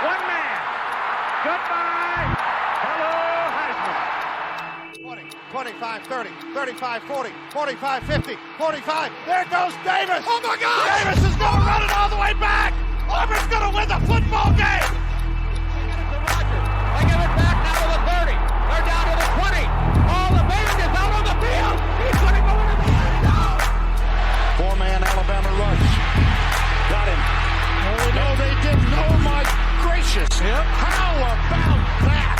One man. Goodbye. Hello, Heisman. 20, 25, 30, 35, 40, 45, 50, 45. There goes Davis. Oh, my God. Davis is going to run it all the way back. Auburn's going to win the football game. They give it back now to the 30. They're down to the 20. All the band is out on the field. He's going to go into the end zone. Four-man Alabama rush. Got him. Oh, no, they didn't. Oh, my gracious. Yep. How about that?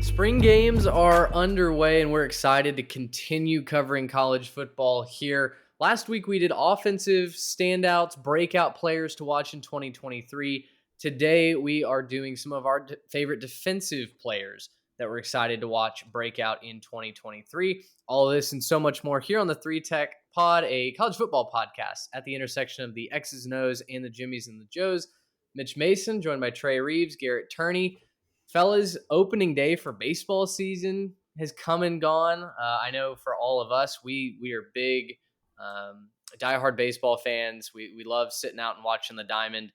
Spring games are underway, and we're excited to continue covering college football here. Last week, we did offensive standouts, breakout players to watch in 2023. Today, we are doing some of our favorite defensive players that we're excited to watch breakout in 2023. All of this and so much more here on the 3 Tech Pod, a college football podcast at the intersection of the X's and O's and the Jimmies and the Joes. Mitch Mason, joined by Trey Reeves, Garrett Turney. Fellas, opening day for baseball season has come and gone. I know for all of us, we are big, diehard baseball fans. We love sitting out and watching the diamond.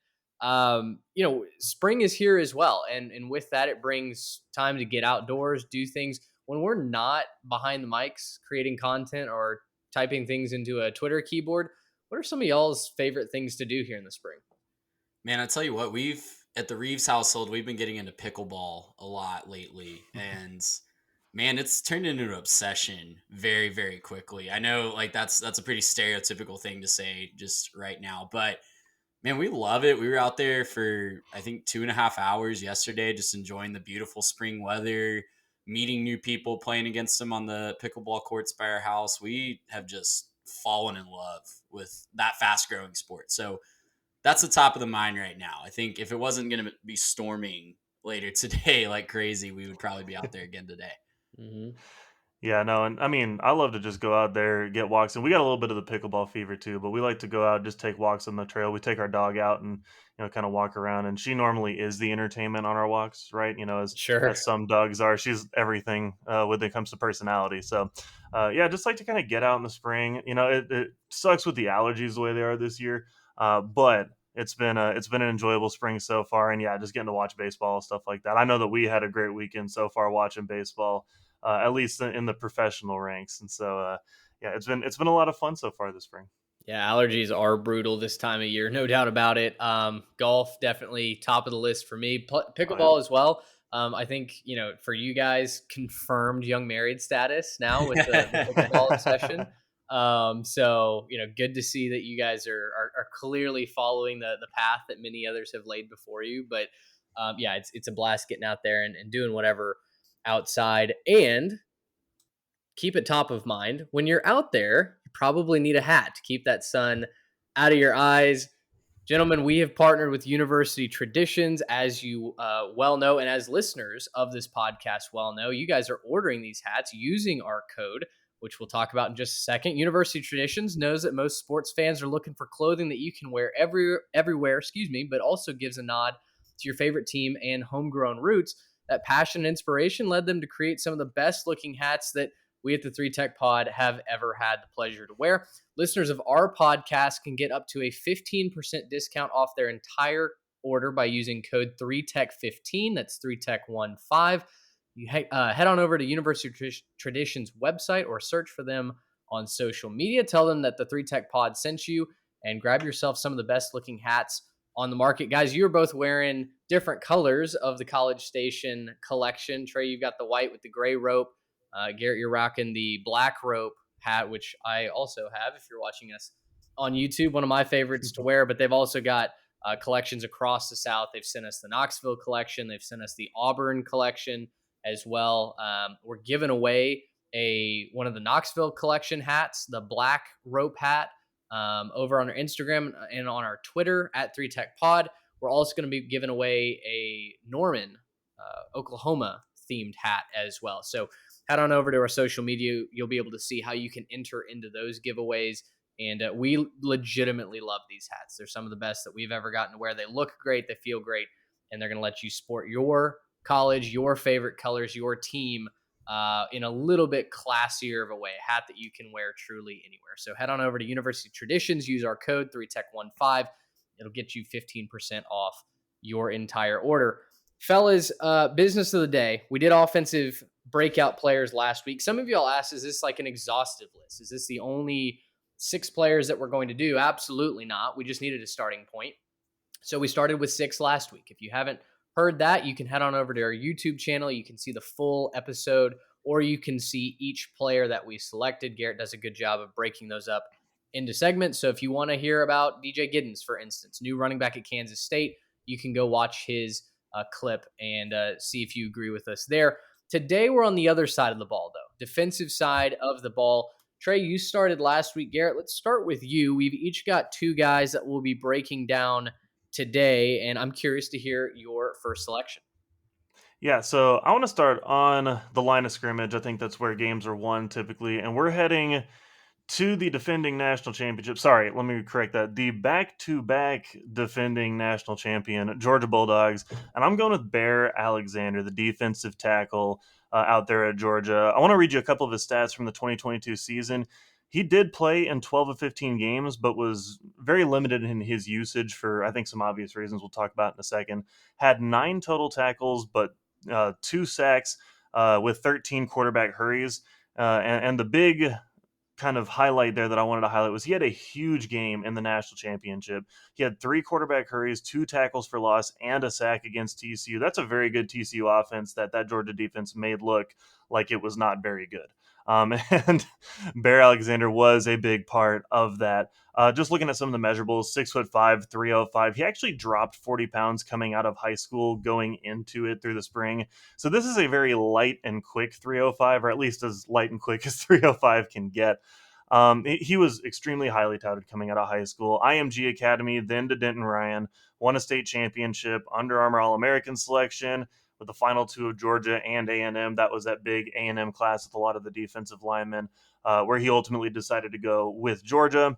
Spring is here as well. And with that, it brings time to get outdoors, do things. When we're not behind the mics creating content or typing things into a Twitter keyboard, what are some of y'all's favorite things to do here in the spring? Man, I tell you what, at the Reeves household, we've been getting into pickleball a lot lately. And man, it's turned into an obsession very, very quickly. I know like that's a pretty stereotypical thing to say just right now, but man, we love it. We were out there for, I think, 2.5 hours yesterday, just enjoying the beautiful spring weather, meeting new people, playing against them on the pickleball courts by our house. We have just fallen in love with that fast growing sport. So that's the top of the mind right now. I think if it wasn't going to be storming later today like crazy, we would probably be out there again today. Mm-hmm. Yeah, no, and I mean, I love to just go out there, get walks, and we got a little bit of the pickleball fever too, but we like to go out, just take walks on the trail. We take our dog out and, kind of walk around, and she normally is the entertainment on our walks, right? As some dogs are. She's everything when it comes to personality. So, just like to kind of get out in the spring. It sucks with the allergies the way they are this year, but it's been an enjoyable spring so far, and yeah, just getting to watch baseball, stuff like that. I know that we had a great weekend so far watching baseball. At least in the professional ranks. And so, it's been a lot of fun so far this spring. Yeah, allergies are brutal this time of year, no doubt about it. Golf, definitely top of the list for me. Pickleball as well. I think, for you guys, confirmed young married status now with the pickleball obsession. So, good to see that you guys are clearly following the path that many others have laid before you. But it's a blast getting out there and doing whatever outside. And keep it top of mind when you're out there, you probably need a hat to keep that sun out of your eyes. Gentlemen, we have partnered with University Traditions, as you well know, and as listeners of this podcast well know. You guys are ordering these hats using our code, which we'll talk about in just a second. University Traditions knows that most sports fans are looking for clothing that you can wear everywhere, but also gives a nod to your favorite team and homegrown roots. That passion and inspiration led them to create some of the best looking hats that we at the 3 Tech Pod have ever had the pleasure to wear. Listeners of our podcast can get up to a 15% discount off their entire order by using code 3Tech15. That's 3Tech15. You head on over to University Traditions website or search for them on social media. Tell them that the 3 Tech Pod sent you and grab yourself some of the best looking hats on the market. Guys, you're both wearing different colors of the College Station collection. Trey, you've got the white with the gray rope. Garrett, you're rocking the black rope hat, which I also have if you're watching us on YouTube. One of my favorites to wear, but they've also got collections across the South. They've sent us the Knoxville collection. They've sent us the Auburn collection as well. We're giving away one of the Knoxville collection hats, the black rope hat, over on our Instagram and on our Twitter at 3 Tech Pod. We're also going to be giving away a Norman, Oklahoma themed hat as well. So head on over to our social media. You'll be able to see how you can enter into those giveaways. And we legitimately love these hats. They're some of the best that we've ever gotten to wear. They look great. They feel great. And they're going to let you sport your college, your favorite colors, your team in a little bit classier of a way, a hat that you can wear truly anywhere. So head on over to University Traditions, use our code 3tech15. It'll get you 15% off your entire order. Fellas, business of the day. We did offensive breakout players last week. Some of y'all asked, is this like an exhaustive list? Is this the only 6 players that we're going to do? Absolutely not. We just needed a starting point. So we started with 6 last week. If you haven't heard that, you can head on over to our YouTube channel. You can see the full episode, or you can see each player that we selected. Garrett does a good job of breaking those up into segments. So if you want to hear about DJ Giddens, for instance, new running back at Kansas State, you can go watch his clip and see if you agree with us there. Today, we're on the other side of the ball, though, defensive side of the ball. Trey, you started last week. Garrett, let's start with you. We've each got 2 guys that we'll be breaking down today, and I'm curious to hear your first selection. Yeah, so I want to start on the line of scrimmage. I think that's where games are won typically, and we're heading to the defending national championship. Sorry, let me correct that. The back-to-back defending national champion, Georgia Bulldogs, and I'm going with Bear Alexander, the defensive tackle out there at Georgia. I want to read you a couple of his stats from the 2022 season. He did play in 12 of 15 games, but was very limited in his usage for, I think, some obvious reasons we'll talk about in a second. Had 9 total tackles, but 2 sacks with 13 quarterback hurries. And the big kind of highlight there that I wanted to highlight was he had a huge game in the national championship. He had 3 quarterback hurries, 2 tackles for loss, and a sack against TCU. That's a very good TCU offense that Georgia defense made look like it was not very good. And Bear Alexander was a big part of that. Just looking at some of the measurables, 6'5", 305. He actually dropped 40 pounds coming out of high school, going into it through the spring. So this is a very light and quick 305, or at least as light and quick as 305 can get. He was extremely highly touted coming out of high school. IMG Academy, then to Denton Ryan, won a state championship, Under Armour All-American selection, with the final 2 of Georgia and A&M. That was that big A&M class with a lot of the defensive linemen, where he ultimately decided to go with Georgia.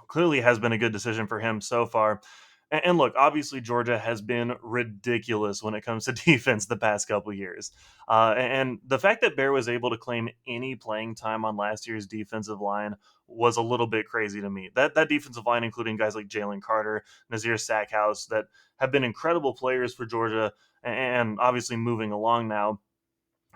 Clearly has been a good decision for him so far. And look, obviously Georgia has been ridiculous when it comes to defense the past couple years. And the fact that Bear was able to claim any playing time on last year's defensive line was a little bit crazy to me. That defensive line, including guys like Jalen Carter, Nazir Stackhouse, that have been incredible players for Georgia and obviously moving along now.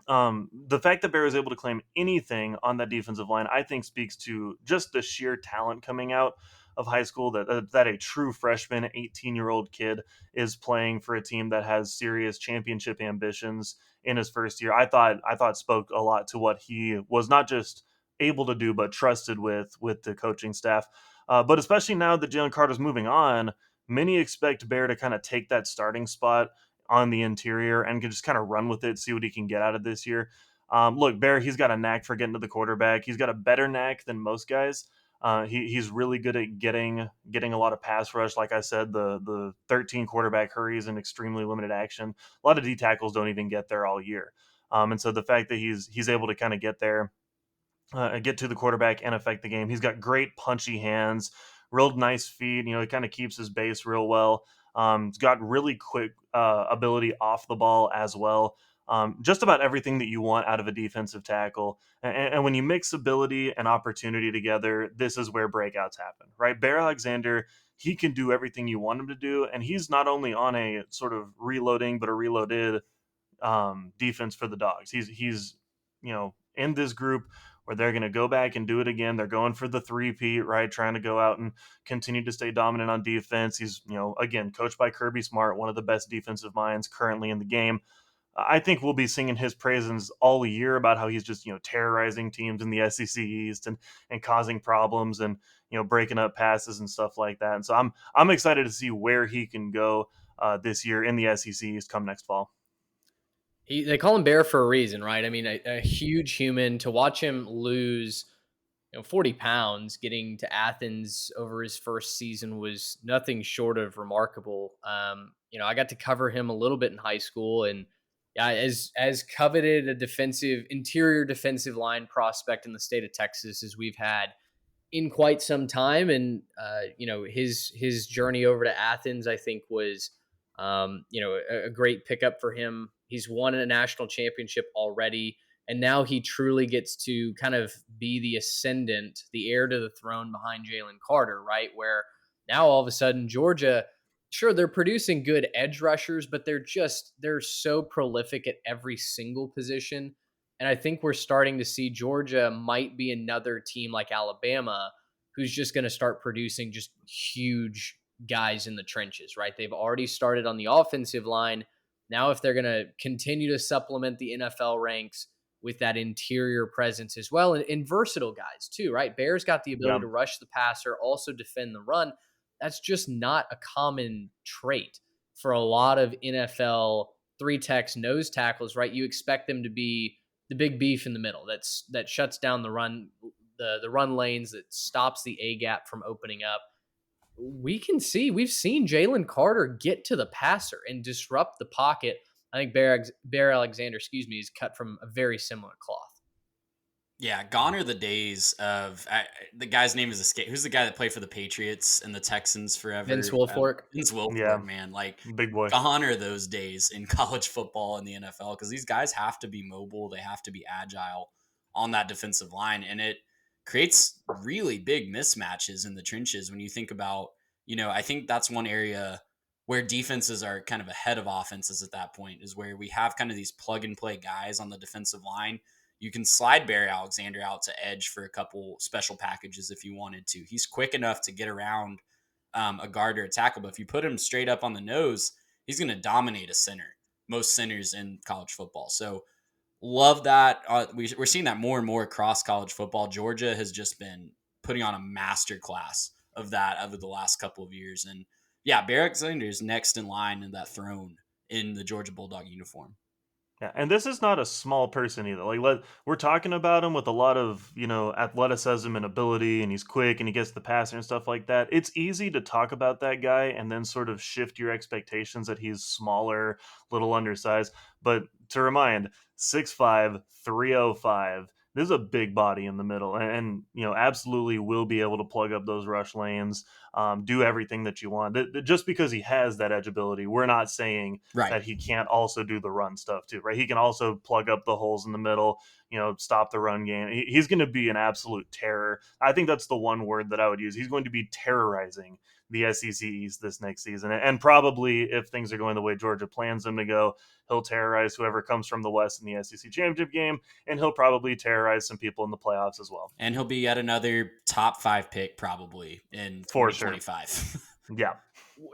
The fact that Bear was able to claim anything on that defensive line, I think, speaks to just the sheer talent coming out of high school, that a true freshman, 18-year-old kid is playing for a team that has serious championship ambitions in his first year. I thought spoke a lot to what he was not just able to do, but trusted with the coaching staff. But especially now that Jalen Carter's moving on, many expect Bear to kind of take that starting spot on the interior and can just kind of run with it, see what he can get out of this year. Look, Bear, he's got a knack for getting to the quarterback. He's got a better knack than most guys. He's really good at getting a lot of pass rush. Like I said, the 13 quarterback hurries and extremely limited action. A lot of D tackles don't even get there all year. And so the fact that he's able to kind of get there, get to the quarterback and affect the game. He's got great punchy hands, real nice feet. He kind of keeps his base real well. He's got really quick ability off the ball as well. Just about everything that you want out of a defensive tackle. And when you mix ability and opportunity together, this is where breakouts happen, right? Bear Alexander, he can do everything you want him to do. And he's not only on a sort of reloading, but a reloaded defense for the Dogs. He's in this group where they're going to go back and do it again. They're going for the three-peat, right? Trying to go out and continue to stay dominant on defense. He's, again, coached by Kirby Smart, one of the best defensive minds currently in the game. I think we'll be singing his praises all year about how he's just, terrorizing teams in the SEC East and causing problems and, breaking up passes and stuff like that. And so I'm excited to see where he can go this year in the SEC East come next fall. They call him Bear for a reason, right? I mean, a huge human. To watch him lose 40 pounds getting to Athens over his first season was nothing short of remarkable. I got to cover him a little bit in high school, and yeah, as coveted a interior defensive line prospect in the state of Texas as we've had in quite some time. And, his journey over to Athens, I think, was, a great pickup for him. He's won a national championship already. And now he truly gets to kind of be the ascendant, the heir to the throne behind Jalen Carter, right? Where now all of a sudden Georgia, sure, they're producing good edge rushers, but they're so prolific at every single position. And I think we're starting to see Georgia might be another team like Alabama who's just going to start producing just huge guys in the trenches, right? They've already started on the offensive line. Now, if they're going to continue to supplement the NFL ranks with that interior presence as well, and versatile guys too, right? Bears got the ability to rush the passer, also defend the run. That's just not a common trait for a lot of NFL three techs, nose tackles, right? You expect them to be the big beef in the middle that shuts down the run, the run lanes, that stops the A gap from opening up. We've seen Jalen Carter get to the passer and disrupt the pocket. I think Bear Alexander, is cut from a very similar cloth. Yeah, gone are the days of the guy's name is escape. Who's the guy that played for the Patriots and the Texans forever? Vince Wilfork. Vince Wilfork, Yeah. man, like Big boy. gone are those days in college football and the NFL because these guys have to be mobile. They have to be agile on that defensive line, and it creates really big mismatches in the trenches when you think about. I think that's one area where defenses are kind of ahead of offenses at that point is where we have kind of these plug and play guys on the defensive line. You can slide Barry Alexander out to edge for a couple special packages if you wanted to. He's quick enough to get around a guard or a tackle, but if you put him straight up on the nose, he's going to dominate a center, most centers in college football. So love that. We're seeing that more and more across college football. Georgia has just been putting on a master class of that over the last couple of years. And yeah, Barry Alexander is next in line in that throne in the Georgia Bulldog uniform. Yeah, and this is not a small person either. We're talking about him with a lot of, athleticism and ability, and he's quick and he gets the passer and stuff like that. It's easy to talk about that guy and then sort of shift your expectations that he's smaller, little undersized. But to remind, 6'5", 305. This is a big body in the middle, and absolutely will be able to plug up those rush lanes, do everything that you want. Just because he has that edge ability, we're not saying that he can't also do the run stuff too, right? He can also plug up the holes in the middle, stop the run game. He's going to be an absolute terror. I think that's the one word that I would use. He's going to be terrorizing the SEC East this next season, and probably if things are going the way Georgia plans them to go, he'll terrorize whoever comes from the West in the SEC championship game, and he'll probably terrorize some people in the playoffs as well. And he'll be yet another top 5 pick probably in 2025. Sure.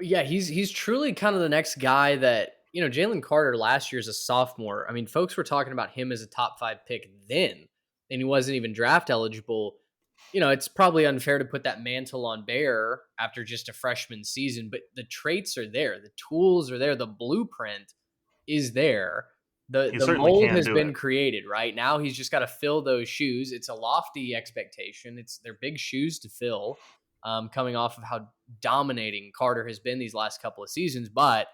Yeah, he's truly kind of the next guy that, Jalen Carter last year as a sophomore. I mean, folks were talking about him as a top 5 pick then, and he wasn't even draft eligible. It's probably unfair to put that mantle on Bear after just a freshman season, but the traits are there. The tools are there. The blueprint is there. The mold has been created, right? Now he's just got to fill those shoes. It's a lofty expectation. They're big shoes to fill, coming off of how dominating Carter has been these last couple of seasons. But,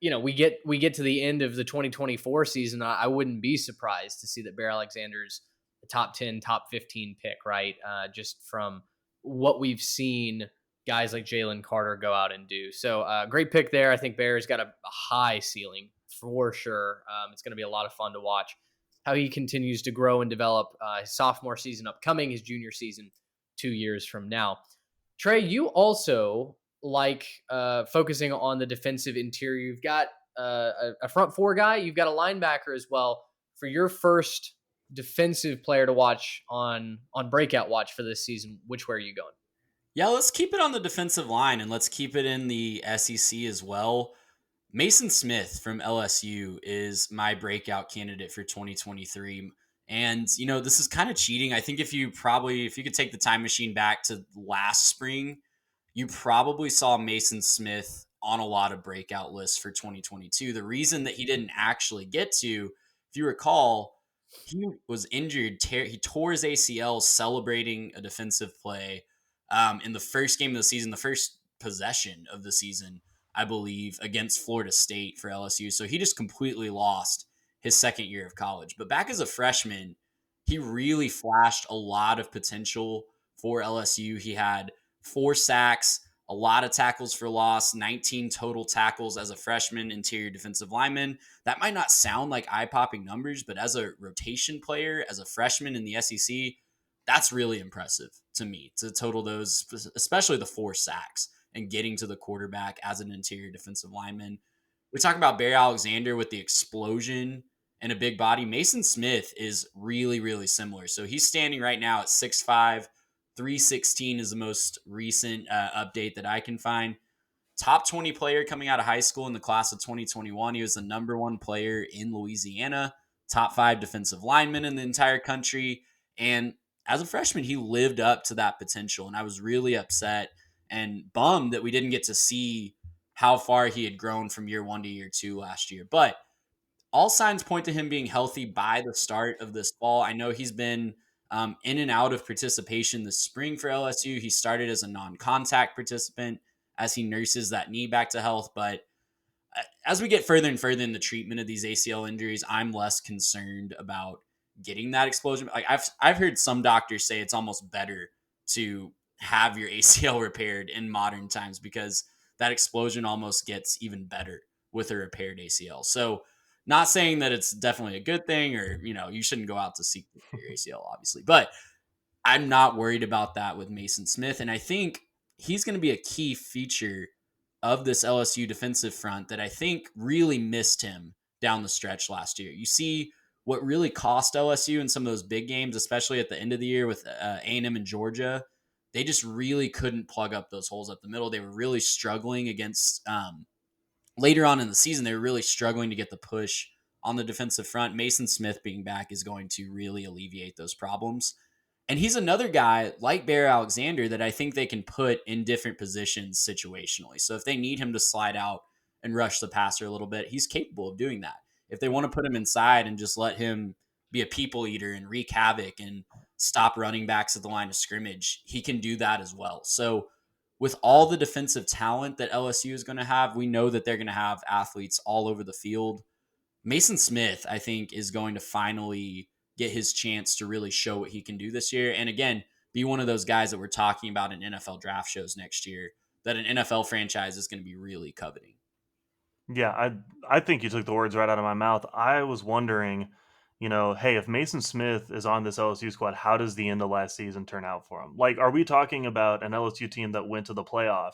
we get to the end of the 2024 season. I wouldn't be surprised to see that Bear Alexander's a top 10, top 15 pick, right? Just from what we've seen guys like Jalen Carter go out and do. So great pick there. I think Bear's got a high ceiling for sure. It's going to be a lot of fun to watch how he continues to grow and develop. His sophomore season upcoming, his junior season 2 years from now. Trey, you also like focusing on the defensive interior. You've got a front four guy. You've got a linebacker as well. For your first defensive player to watch on Breakout Watch for this season, which way are you going? Yeah, let's keep it on the defensive line and let's keep it in the SEC as well. Mason Smith from LSU is my breakout candidate for 2023. And, this is kind of cheating. I think if you could take the time machine back to last spring, you probably saw Mason Smith on a lot of breakout lists for 2022. The reason that he didn't actually get to, if you recall, he was injured. He tore his ACL celebrating a defensive play in the first game of the season, the first possession of the season, I believe, against Florida State for LSU. So he just completely lost his second year of college. But back as a freshman, he really flashed a lot of potential for LSU. He had 4 sacks, a lot of tackles for loss, 19 total tackles as a freshman interior defensive lineman. That might not sound like eye-popping numbers, but as a rotation player, as a freshman in the SEC, that's really impressive to me to total those, especially the 4 sacks and getting to the quarterback as an interior defensive lineman. We talk about Barry Alexander with the explosion and a big body. Mason Smith is really, really similar. So he's standing right now at 6'5", 316 is the most recent update that I can find. Top 20 player coming out of high school in the class of 2021. He was the number 1 player in Louisiana, top 5 defensive lineman in the entire country. And as a freshman, he lived up to that potential. And I was really upset and bummed that we didn't get to see how far he had grown from year 1 to year 2 last year. But all signs point to him being healthy by the start of this fall. I know he's been in and out of participation this spring for LSU. He started as a non-contact participant as he nurses that knee back to health. But as we get further and further in the treatment of these ACL injuries, I'm less concerned about getting that explosion. Like I've heard some doctors say it's almost better to have your ACL repaired in modern times because that explosion almost gets even better with a repaired ACL. So not saying that it's definitely a good thing or, you shouldn't go out to seek your ACL, obviously, but I'm not worried about that with Mason Smith. And I think he's going to be a key feature of this LSU defensive front that I think really missed him down the stretch last year. You see what really cost LSU in some of those big games, especially at the end of the year with A&M and Georgia. They just really couldn't plug up those holes up the middle. They were really struggling against later on in the season. They were really struggling to get the push on the defensive front. Mason Smith being back is going to really alleviate those problems. And he's another guy like Bear Alexander that I think they can put in different positions situationally. So if they need him to slide out and rush the passer a little bit, he's capable of doing that. If they want to put him inside and just let him be a people eater and wreak havoc and stop running backs at the line of scrimmage, he can do that as well. So with all the defensive talent that LSU is going to have, we know that they're going to have athletes all over the field. Mason Smith, I think, is going to finally get his chance to really show what he can do this year. And again, be one of those guys that we're talking about in NFL draft shows next year that an NFL franchise is going to be really coveting. Yeah, I think you took the words right out of my mouth. I was wondering, hey, if Mason Smith is on this LSU squad, how does the end of last season turn out for him? Like, are we talking about an LSU team that went to the playoff?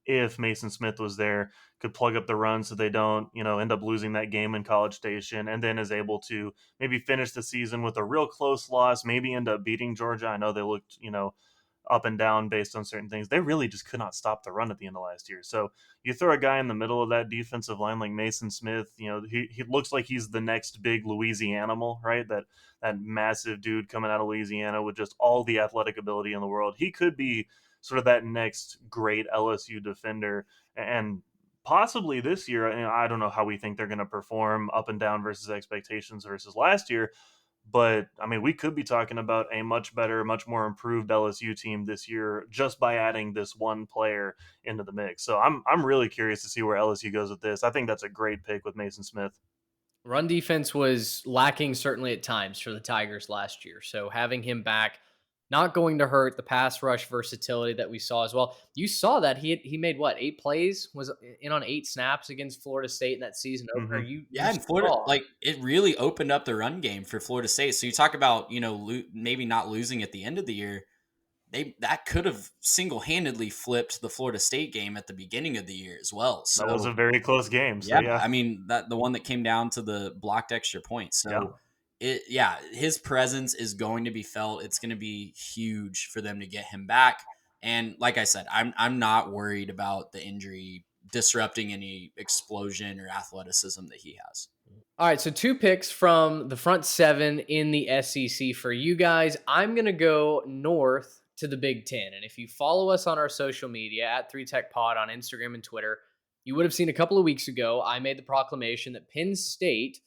If Mason Smith was there, could plug up the run so they don't, end up losing that game in College Station, and then is able to maybe finish the season with a real close loss, maybe end up beating Georgia. I know they looked, up and down based on certain things. They really just could not stop the run at the end of last year. So you throw a guy in the middle of that defensive line like Mason Smith, he looks like he's the next big Louisiana animal, right? That massive dude coming out of Louisiana with just all the athletic ability in the world. He could be sort of that next great LSU defender. And possibly this year, I don't know how we think they're going to perform up and down versus expectations versus last year. But, we could be talking about a much better, much more improved LSU team this year just by adding this one player into the mix. So I'm really curious to see where LSU goes with this. I think that's a great pick with Mason Smith. Run defense was lacking certainly at times for the Tigers last year. So having him back, not going to hurt the pass rush versatility that we saw as well. You saw that he made 8 plays, was in on 8 snaps against Florida State in that season opener. And Florida, it really opened up the run game for Florida State. So you talk about, maybe not losing at the end of the year. That could have single-handedly flipped the Florida State game at the beginning of the year as well. So that was a very close game. So, yeah. That the one that came down to the blocked extra point. So his presence is going to be felt. It's going to be huge for them to get him back. And like I said, I'm not worried about the injury disrupting any explosion or athleticism that he has. All right, so 2 picks from the front 7 in the SEC for you guys. I'm going to go north to the Big Ten. And if you follow us on our social media at 3TechPod on Instagram and Twitter, you would have seen a couple of weeks ago, I made the proclamation that Penn State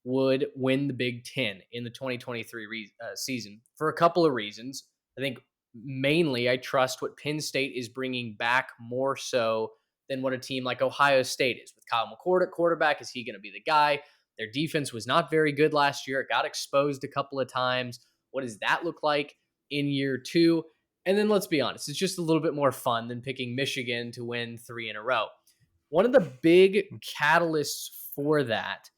would win the Big Ten in the 2023 season for a couple of reasons. I think mainly I trust what Penn State is bringing back more so than what a team like Ohio State is. With Kyle McCord at quarterback, is he going to be the guy? Their defense was not very good last year. It got exposed a couple of times. What does that look like in year 2? And then let's be honest, it's just a little bit more fun than picking Michigan to win 3 in a row. One of the big catalysts for that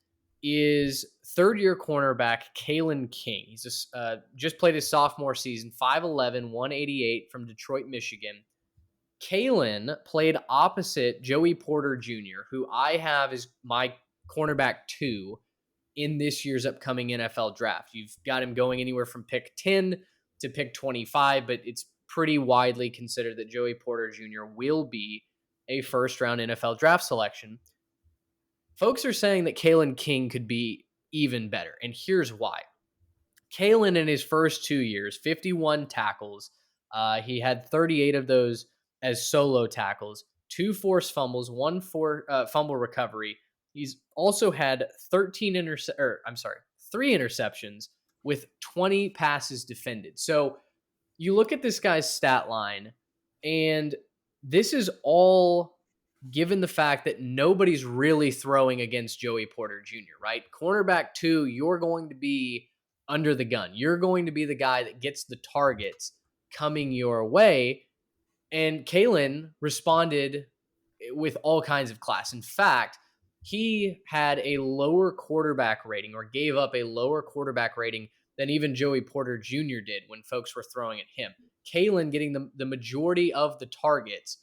is third-year cornerback Kalen King. He's just played his sophomore season, 5'11", 188 from Detroit, Michigan. Kalen played opposite Joey Porter Jr., who I have as my cornerback 2 in this year's upcoming NFL draft. You've got him going anywhere from pick 10 to pick 25, but it's pretty widely considered that Joey Porter Jr. will be a first-round NFL draft selection. Folks are saying that Kalen King could be even better, and here's why. Kalen in his first 2 years, 51 tackles. He had 38 of those as solo tackles, 2 forced fumbles, 1 fumble recovery. He's also had 3 interceptions with 20 passes defended. So you look at this guy's stat line, and this is all given the fact that nobody's really throwing against Joey Porter Jr., right? Cornerback 2, you're going to be under the gun. You're going to be the guy that gets the targets coming your way. And Kalen responded with all kinds of class. In fact, he had a lower quarterback rating, or gave up a lower quarterback rating than even Joey Porter Jr. did when folks were throwing at him. Kalen getting the majority of the targets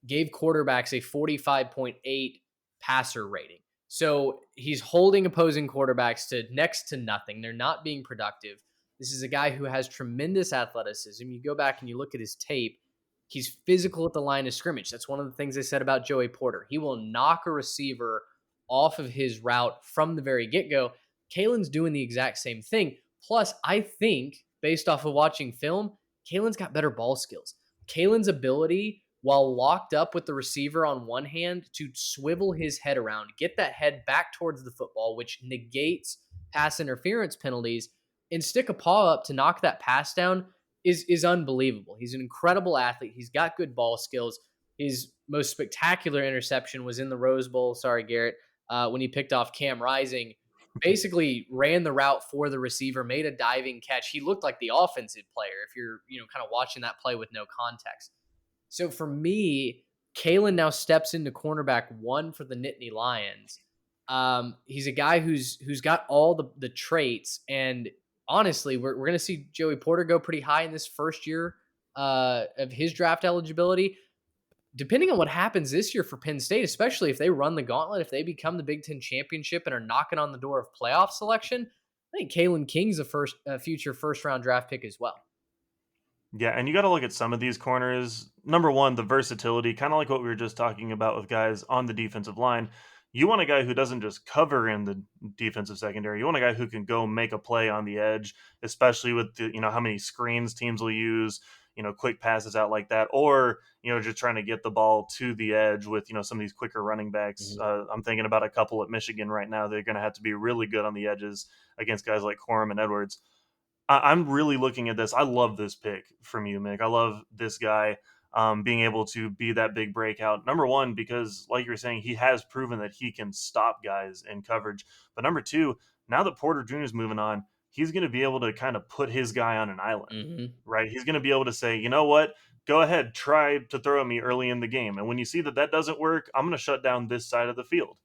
gave quarterbacks a 45.8 passer rating. So he's holding opposing quarterbacks to next to nothing. They're not being productive. This is a guy who has tremendous athleticism. You go back and you look at his tape. He's physical at the line of scrimmage. That's one of the things they said about Joey Porter. He will knock a receiver off of his route from the very get-go. Kalen's doing the exact same thing. Plus, I think, based off of watching film, Kalen's got better ball skills. Kalen's ability, while locked up with the receiver on one hand, to swivel his head around, get that head back towards the football, which negates pass interference penalties, and stick a paw up to knock that pass down is unbelievable. He's an incredible athlete. He's got good ball skills. His most spectacular interception was in the Rose Bowl. Sorry, Garrett. When he picked off Cam Rising, basically ran the route for the receiver, made a diving catch. He looked like the offensive player if you're, kind of watching that play with no context. So for me, Kalen now steps into cornerback 1 for the Nittany Lions. He's a guy who's got all the traits, and honestly, we're going to see Joey Porter go pretty high in this first year of his draft eligibility. Depending on what happens this year for Penn State, especially if they run the gauntlet, if they become the Big Ten championship and are knocking on the door of playoff selection, I think Kalen King's a future first-round draft pick as well. Yeah, and you got to look at some of these corners. Number one, the versatility, kind of like what we were just talking about with guys on the defensive line. You want a guy who doesn't just cover in the defensive secondary. You want a guy who can go make a play on the edge, especially with how many screens teams will use, quick passes out like that, or just trying to get the ball to the edge with some of these quicker running backs. I'm thinking about a couple at Michigan right now. They're going to have to be really good on the edges against guys like Corum and Edwards. I'm really looking at this. I love this pick from you, Mick. I love this guy being able to be that big breakout. Number one, because like you were saying, he has proven that he can stop guys in coverage. But number two, now that Porter Jr. is moving on, he's going to be able to kind of put his guy on an island, right? He's going to be able to say, you know what? Go ahead, try to throw at me early in the game. And when you see that doesn't work, I'm going to shut down this side of the field.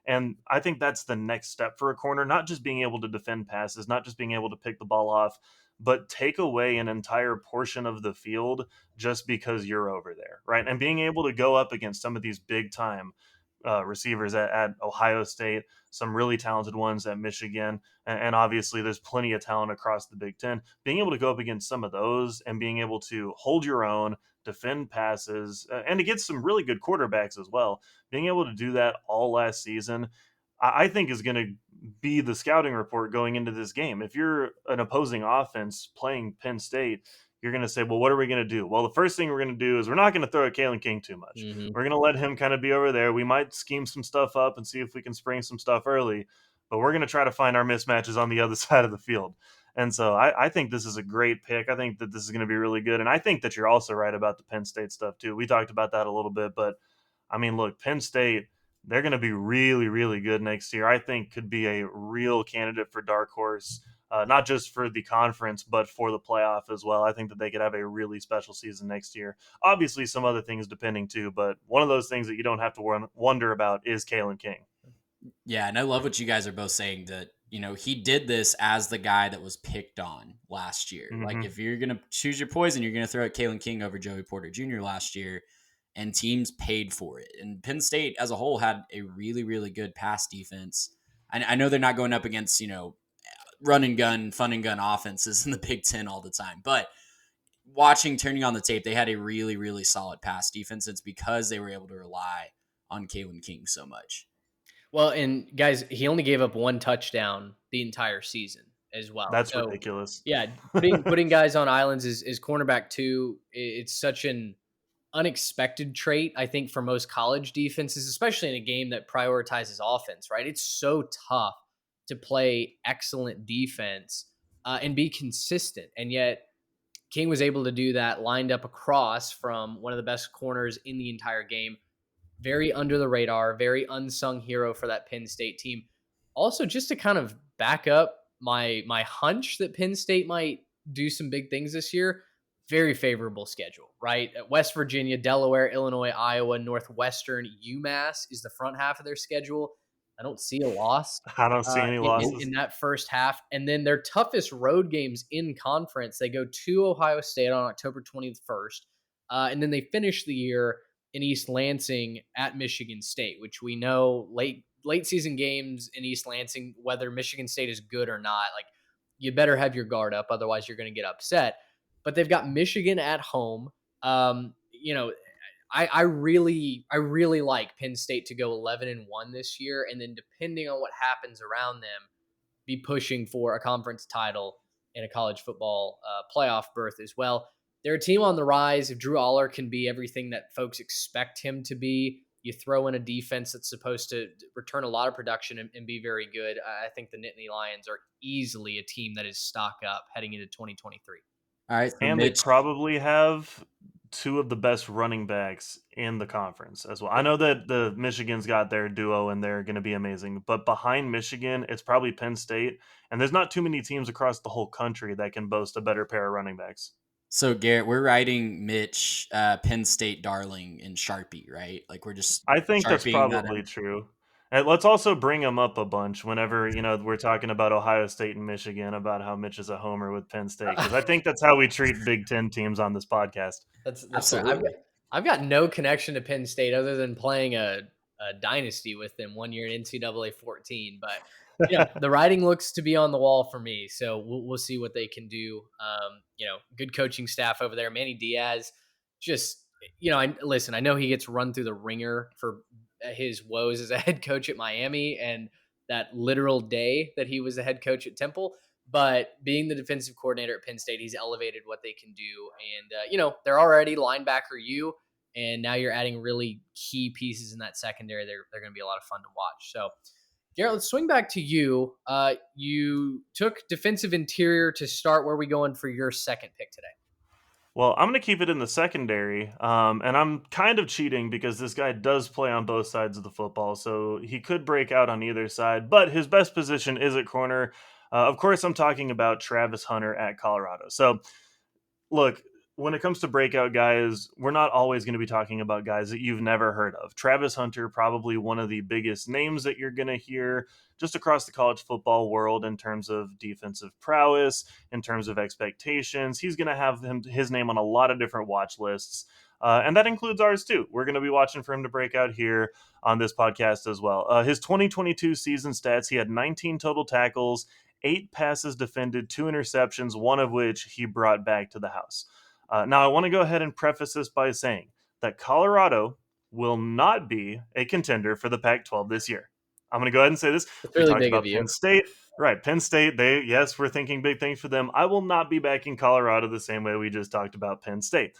And I think that's the next step for a corner, not just being able to defend passes, not just being able to pick the ball off, but take away an entire portion of the field just because you're over there, right? And being able to go up against some of these big time receivers at Ohio State, some really talented ones at Michigan, and obviously there's plenty of talent across the Big Ten. Being able to go up against some of those and being able to hold your own, defend passes, and to get some really good quarterbacks as well. Being able to do that all last season, I think is going to be the scouting report going into this game. If you're an opposing offense playing Penn State, you're going to say, well, what are we going to do? Well, the first thing we're going to do is we're not going to throw at Kalen King too much. We're going to let him kind of be over there. We might scheme some stuff up and see if we can spring some stuff early, but we're going to try to find our mismatches on the other side of the field. And so I think this is a great pick. I think that this is going to be really good. And I think that you're also right about the Penn State stuff too. We talked about that a little bit, but I mean, look, Penn State, they're going to be really, really good next year. I think could be a real candidate for dark horse. not just for the conference, but for the playoff as well. I think that they could have a really special season next year. Obviously, some other things depending too, but one of those things that you don't have to wonder about is Kalen King. Yeah, and I love what you guys are both saying, that, he did this as the guy that was picked on last year. Mm-hmm. Like, if you're going to choose your poison, you're going to throw out Kalen King over Joey Porter Jr. last year, and teams paid for it. And Penn State as a whole had a really, really good pass defense. I know they're not going up against, run and gun, fun and gun offenses in the Big Ten all the time, but turning on the tape, they had a really, really solid pass defense. It's because they were able to rely on Kalen King so much. Well, and guys, he only gave up 1 touchdown the entire season as well. That's ridiculous. Yeah, putting guys on islands is cornerback too. It's such an unexpected trait, I think, for most college defenses, especially in a game that prioritizes offense, right? It's so tough to play excellent defense and be consistent. And yet King was able to do that, lined up across from one of the best corners in the entire game. Very under the radar, very unsung hero for that Penn State team. Also, just to kind of back up my hunch that Penn State might do some big things this year, very favorable schedule, right? West Virginia, Delaware, Illinois, Iowa, Northwestern, UMass is the front half of their schedule. I don't see a loss. I don't see any losses in that first half. And then their toughest road games in conference, they go to Ohio State on October 21st. And then they finish the year in East Lansing at Michigan State, which we know late season games in East Lansing, whether Michigan State is good or not, like, you better have your guard up, otherwise you're going to get upset. But they've got Michigan at home. I really like Penn State to go 11-1 this year, and then depending on what happens around them, be pushing for a conference title and a college football playoff berth as well. They're a team on the rise. If Drew Aller can be everything that folks expect him to be, you throw in a defense that's supposed to return a lot of production and be very good. I think the Nittany Lions are easily a team that is stock up heading into 2023. All right. And they probably have 2 of the best running backs in the conference as well. I know that the Michigan's got their duo and they're going to be amazing, but behind Michigan, it's probably Penn State. And there's not too many teams across the whole country that can boast a better pair of running backs. So, Garrett, we're writing Mitch Penn State darling in Sharpie, right? Like, we're just I think that's Sharpieing probably true. And let's also bring him up a bunch whenever, we're talking about Ohio State and Michigan, about how Mitch is a homer with Penn State. Because I think that's how we treat Big Ten teams on this podcast. That's Absolutely. I've got no connection to Penn State other than playing a dynasty with them one year in NCAA 14. But yeah, the writing looks to be on the wall for me. So we'll see what they can do. Good coaching staff over there. Manny Diaz, just, I know he gets run through the ringer for his woes as a head coach at Miami and that literal day that he was a head coach at Temple. But being the defensive coordinator at Penn State, he's elevated what they can do. And, they're already linebacker U, and now you're adding really key pieces in that secondary. They're going to be a lot of fun to watch. So, Garrett, let's swing back to you. You took defensive interior to start. Where are we going for your second pick today? Well, I'm going to keep it in the secondary, and I'm kind of cheating because this guy does play on both sides of the football, so he could break out on either side, but his best position is at corner. Of course, I'm talking about Travis Hunter at Colorado. So, look, when it comes to breakout guys, we're not always going to be talking about guys that you've never heard of. Travis Hunter, probably one of the biggest names that you're going to hear just across the college football world in terms of defensive prowess, in terms of expectations. He's going to have his name on a lot of different watch lists, and that includes ours too. We're going to be watching for him to break out here on this podcast as well. His 2022 season stats, he had 19 total tackles, 8 passes defended, 2 interceptions, one of which he brought back to the house. Now, I want to go ahead and preface this by saying that Colorado will not be a contender for the Pac-12 this year. I'm going to go ahead and say this. It's really we big talked of about Penn State. Right, Penn State, yes, we're thinking big things for them. I will not be backing Colorado the same way we just talked about Penn State.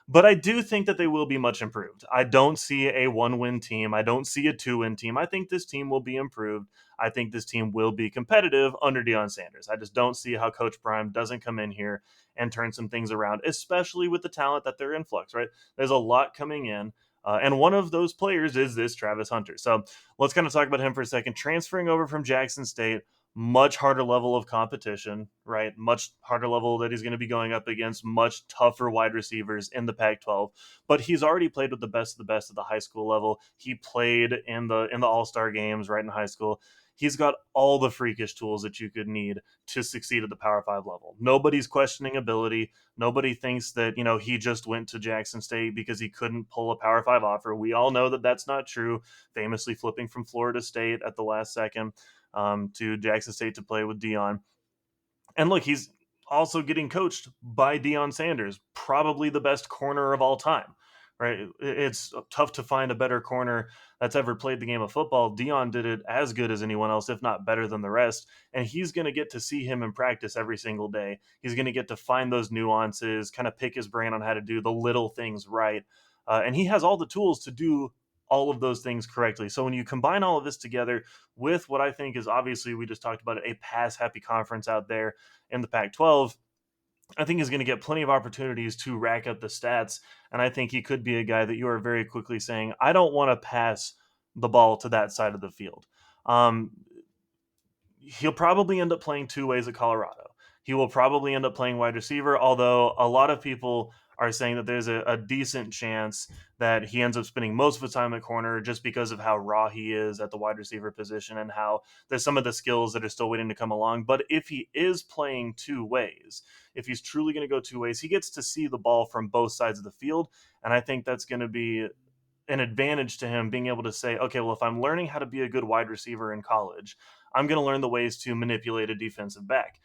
But I do think that they will be much improved. I don't see a 1-win team. I don't see a 2-win team. I think this team will be improved. I think this team will be competitive under Deion Sanders. I just don't see how Coach Prime doesn't come in here and turn some things around, especially with the talent that they're influx, right? There's a lot coming in. And one of those players is this Travis Hunter. So let's kind of talk about him for a second. Transferring over from Jackson State, much harder level of competition, right? Much harder level that he's going to be going up against, much tougher wide receivers in the Pac-12. But he's already played with the best of the best at the high school level. He played in the All-Star games right in high school. He's got all the freakish tools that you could need to succeed at the Power 5 level. Nobody's questioning ability. Nobody thinks that, he just went to Jackson State because he couldn't pull a Power 5 offer. We all know that that's not true, famously flipping from Florida State at the last second to Jackson State to play with Deion. And look, he's also getting coached by Deion Sanders, probably the best corner of all time, right? It's tough to find a better corner that's ever played the game of football. Deion did it as good as anyone else, if not better than the rest. And he's going to get to see him in practice every single day. He's going to get to find those nuances, kind of pick his brain on how to do the little things right. And he has all the tools to do all of those things correctly. So when you combine all of this together with what I think is, obviously, we just talked about it, a pass happy conference out there in the Pac-12, I think he's going to get plenty of opportunities to rack up the stats. And I think he could be a guy that you are very quickly saying, I don't want to pass the ball to that side of the field. He'll probably end up playing two ways at Colorado. He will probably end up playing wide receiver, although a lot of people are saying that there's a decent chance that he ends up spending most of the time at corner just because of how raw he is at the wide receiver position and how there's some of the skills that are still waiting to come along. But if he is playing two ways, if he's truly going to go two ways, he gets to see the ball from both sides of the field. And I think that's going to be an advantage to him, being able to say, okay, well, if I'm learning how to be a good wide receiver in college, I'm going to learn the ways to manipulate a defensive back.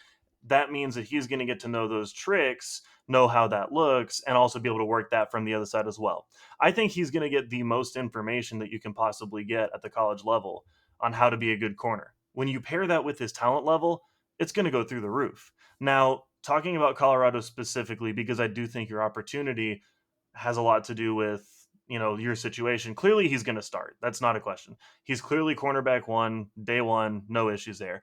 That means that he's going to get to know those tricks, know how that looks, and also be able to work that from the other side as well. I think he's going to get the most information that you can possibly get at the college level on how to be a good corner. When you pair that with his talent level, it's going to go through the roof. Now, talking about Colorado specifically, because I do think your opportunity has a lot to do with, your situation. Clearly, he's going to start. That's not a question. He's clearly cornerback one, day one, no issues there.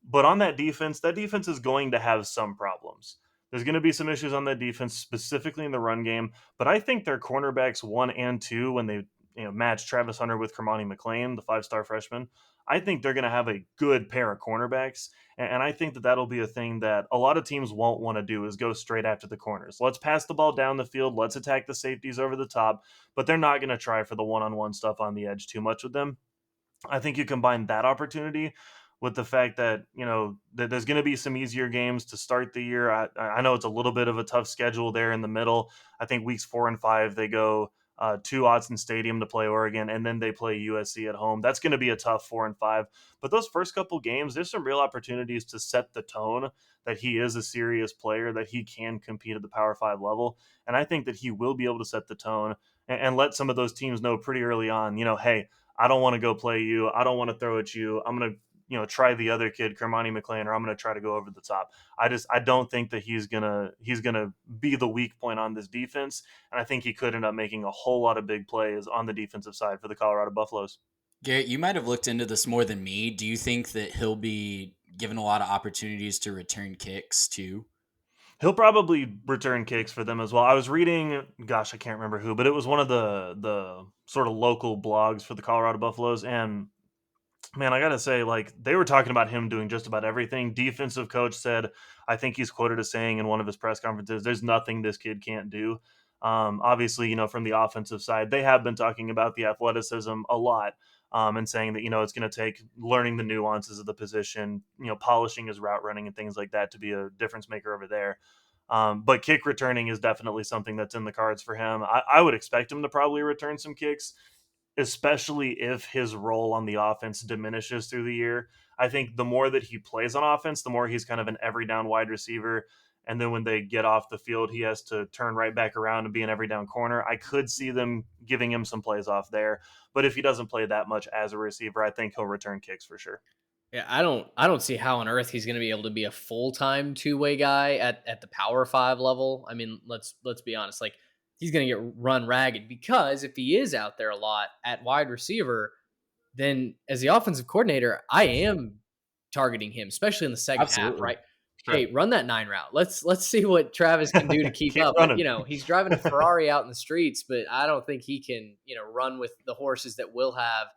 But on that defense is going to have some problems. There's going to be some issues on that defense, specifically in the run game. But I think their cornerbacks 1 and 2, when they match Travis Hunter with Kermani McLean, the 5-star freshman, I think they're going to have a good pair of cornerbacks. And I think that that'll be a thing that a lot of teams won't want to do, is go straight after the corners. Let's pass the ball down the field. Let's attack the safeties over the top. But they're not going to try for the one-on-one stuff on the edge too much with them. I think you combine that opportunity with the fact that, that there's going to be some easier games to start the year. I know it's a little bit of a tough schedule there in the middle. I think weeks 4 and 5, they go to Autzen Stadium to play Oregon, and then they play USC at home. That's going to be a tough 4 and 5. But those first couple games, there's some real opportunities to set the tone that he is a serious player, that he can compete at the Power 5 level. And I think that he will be able to set the tone and let some of those teams know pretty early on, hey, I don't want to go play you. I don't want to throw at you. I'm going to try the other kid, Kermani McLean, or I'm going to try to go over the top. I don't think that he's gonna be the weak point on this defense, and I think he could end up making a whole lot of big plays on the defensive side for the Colorado Buffaloes. Garrett, you might have looked into this more than me. Do you think that he'll be given a lot of opportunities to return kicks too? He'll probably return kicks for them as well. I was reading, gosh, I can't remember who, but it was one of the sort of local blogs for the Colorado Buffaloes, and man, I gotta say, they were talking about him doing just about everything. Defensive coach said, I think he's quoted as saying in one of his press conferences, there's nothing this kid can't do. Obviously, from the offensive side, they have been talking about the athleticism a lot, and saying that, it's going to take learning the nuances of the position, polishing his route running and things like that to be a difference maker over there. But kick returning is definitely something that's in the cards for him. I would expect him to probably return some kicks, especially if his role on the offense diminishes through the year. I think the more that he plays on offense, the more he's kind of an every down wide receiver. And then when they get off the field, he has to turn right back around and be an every down corner. I could see them giving him some plays off there. But if he doesn't play that much as a receiver, I think he'll return kicks for sure. Yeah, I don't see how on earth he's going to be able to be a full-time two-way guy at the Power 5 level. I mean, let's be honest. He's going to get run ragged, because if he is out there a lot at wide receiver, then as the offensive coordinator, I am targeting him, especially in the second half, right? Sure. Hey, run that 9 route. Let's see what Travis can do to keep up. But, he's driving a Ferrari out in the streets, but I don't think he can, run with the horses that will have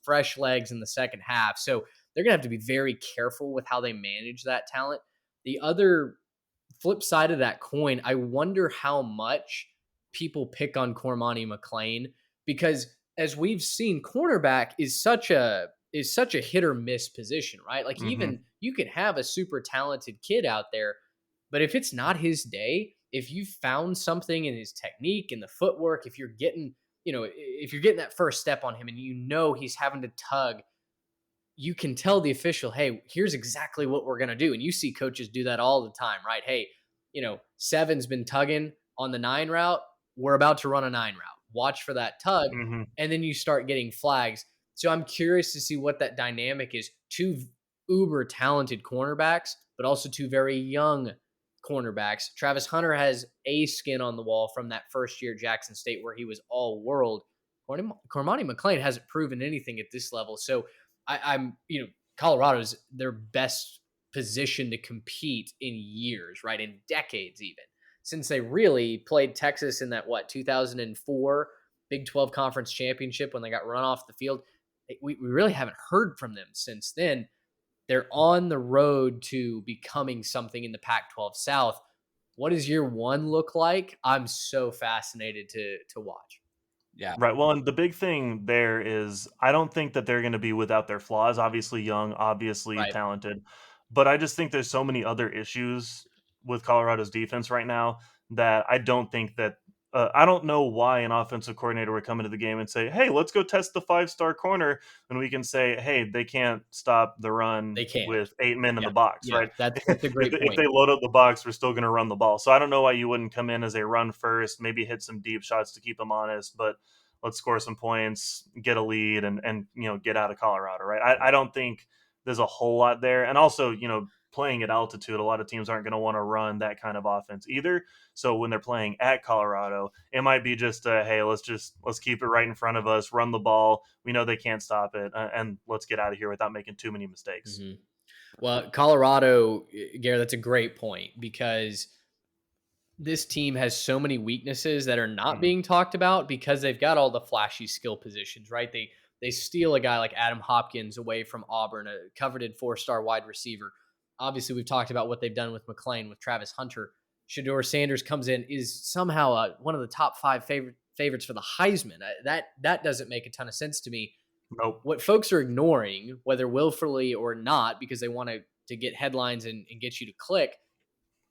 fresh legs in the second half. So they're going to have to be very careful with how they manage that talent. The other flip side of that coin, I wonder how much people pick on Cormani McClain, because as we've seen, cornerback is such a hit or miss position, right? Like, Mm-hmm. even you can have a super talented kid out there, but if it's not his day, if you found something in his technique and the footwork, if you're getting, if you're getting that first step on him and he's having to tug, you can tell the official, hey, here's exactly what we're going to do. And you see coaches do that all the time, right? Hey, seven's been tugging on the 9 route. We're about to run a 9 route. Watch for that tug. Mm-hmm. And then you start getting flags. So I'm curious to see what that dynamic is. Two uber talented cornerbacks, but also two very young cornerbacks. Travis Hunter has a skin on the wall from that first year at Jackson State where he was all world. Cormani McClain hasn't proven anything at this level. So I'm Colorado's their best position to compete in years, right? In decades, even since they really played Texas in that 2004 Big 12 Conference Championship when they got run off the field. We really haven't heard from them since then. They're on the road to becoming something in the Pac-12 South. What does year one look like? I'm so fascinated to watch. Yeah. Right. Well, and the big thing there is I don't think that they're going to be without their flaws. Obviously young, obviously Right. talented, but I just think there's so many other issues with Colorado's defense right now that I don't think that I don't know why an offensive coordinator would come into the game and say, "Hey, let's go test the 5-star corner," and we can say, "Hey, they can't stop the run They can't. with 8 men in Yeah. the box." Yeah, right? that's a great If point. they load up the box, we're still going to run the ball. So I don't know why you wouldn't come in as a run first, maybe hit some deep shots to keep them honest, but let's score some points, get a lead, and get out of Colorado, right? I don't think there's a whole lot there, and also playing at altitude, a lot of teams aren't going to want to run that kind of offense either. So when they're playing at Colorado, it might be just hey, let's keep it right in front of us, run the ball. We know they can't stop it, and let's get out of here without making too many mistakes. Mm-hmm. Well, Colorado, Gary, that's a great point, because this team has so many weaknesses that are not being talked about because they've got all the flashy skill positions, right? They steal a guy like Adam Hopkins away from Auburn, a coveted 4-star wide receiver. Obviously, we've talked about what they've done with McClain, with Travis Hunter. Shedeur Sanders comes in, is somehow one of the top 5 favorites for the Heisman. That doesn't make a ton of sense to me. Nope. What folks are ignoring, whether willfully or not, because they want to get headlines and get you to click,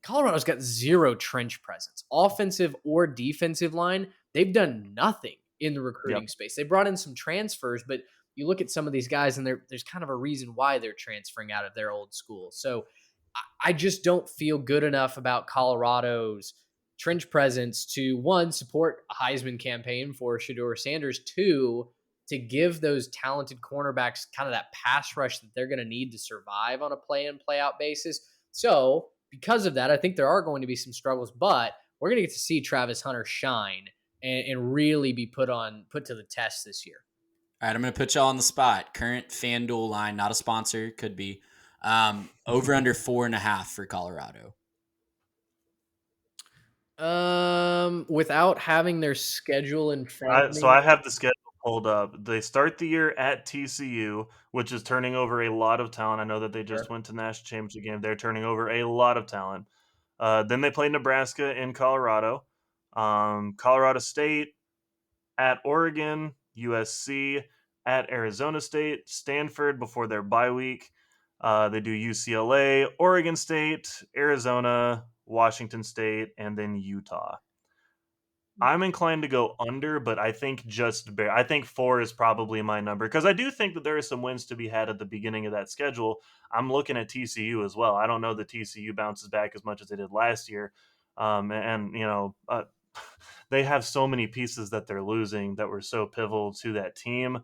Colorado's got zero trench presence, offensive or defensive line. They've done nothing in the recruiting space. They brought in some transfers, but you look at some of these guys and there's kind of a reason why they're transferring out of their old school. So I just don't feel good enough about Colorado's trench presence to, one, support a Heisman campaign for Shedeur Sanders, two, to give those talented cornerbacks kind of that pass rush that they're going to need to survive on a play in, play out basis. So because of that, I think there are going to be some struggles, but we're going to get to see Travis Hunter shine and really be put to the test this year. All right, I'm going to put y'all on the spot. Current FanDuel line, not a sponsor, could be. Over under 4.5 for Colorado. Without having their schedule in front of me. So I have the schedule pulled up. They start the year at TCU, which is turning over a lot of talent. I know that they just went to national championship game. They're turning over a lot of talent. Then they play Nebraska in Colorado, Colorado State, at Oregon, USC, at Arizona State, Stanford before their bye week. They do UCLA, Oregon State, Arizona, Washington State, and then Utah. I'm inclined to go under, but I think I think 4 is probably my number, because I do think that there are some wins to be had at the beginning of that schedule. I'm looking at TCU as well. I don't know that TCU bounces back as much as they did last year. They have so many pieces that they're losing that were so pivotal to that team.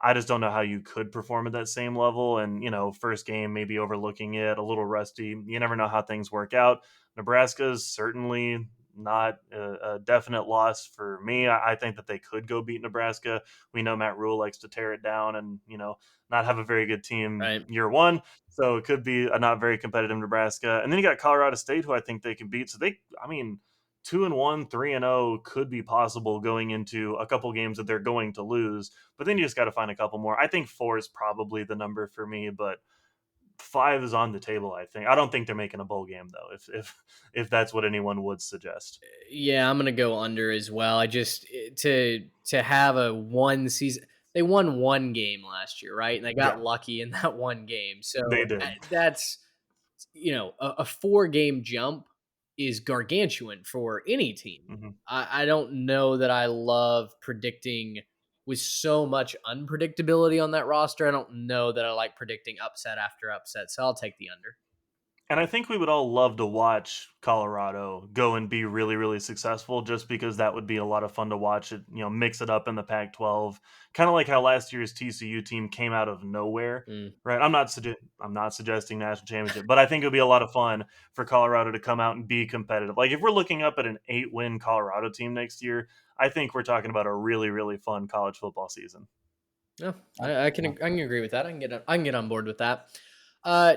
I just don't know how you could perform at that same level. And, first game, maybe overlooking it, a little rusty. You never know how things work out. Nebraska is certainly not a definite loss for me. I think that they could go beat Nebraska. We know Matt Rule likes to tear it down and, not have a very good team year one. So it could be a not very competitive Nebraska. And then you got Colorado State, who I think they can beat. So 2-1, 3-0 could be possible going into a couple games that they're going to lose, but then you just got to find a couple more. I think 4 is probably the number for me, but 5 is on the table. I think. I don't think they're making a bowl game though. If that's what anyone would suggest. Yeah, I'm gonna go under as well. I just to have a one season. They won one game last year, right? And they got lucky in that one game. So They did. That's a 4-game jump is gargantuan for any team. Mm-hmm. I don't know that I love predicting with so much unpredictability on that roster. I don't know that I like predicting upset after upset. So I'll take the under. And I think we would all love to watch Colorado go and be really, really successful, just because that would be a lot of fun to watch it, mix it up in the Pac-12, kind of like how last year's TCU team came out of nowhere, right? I'm not suggesting national championship, but I think it would be a lot of fun for Colorado to come out and be competitive. Like if we're looking up at an 8-win Colorado team next year, I think we're talking about a really, really fun college football season. Yeah, I can agree with that. I can get on board with that.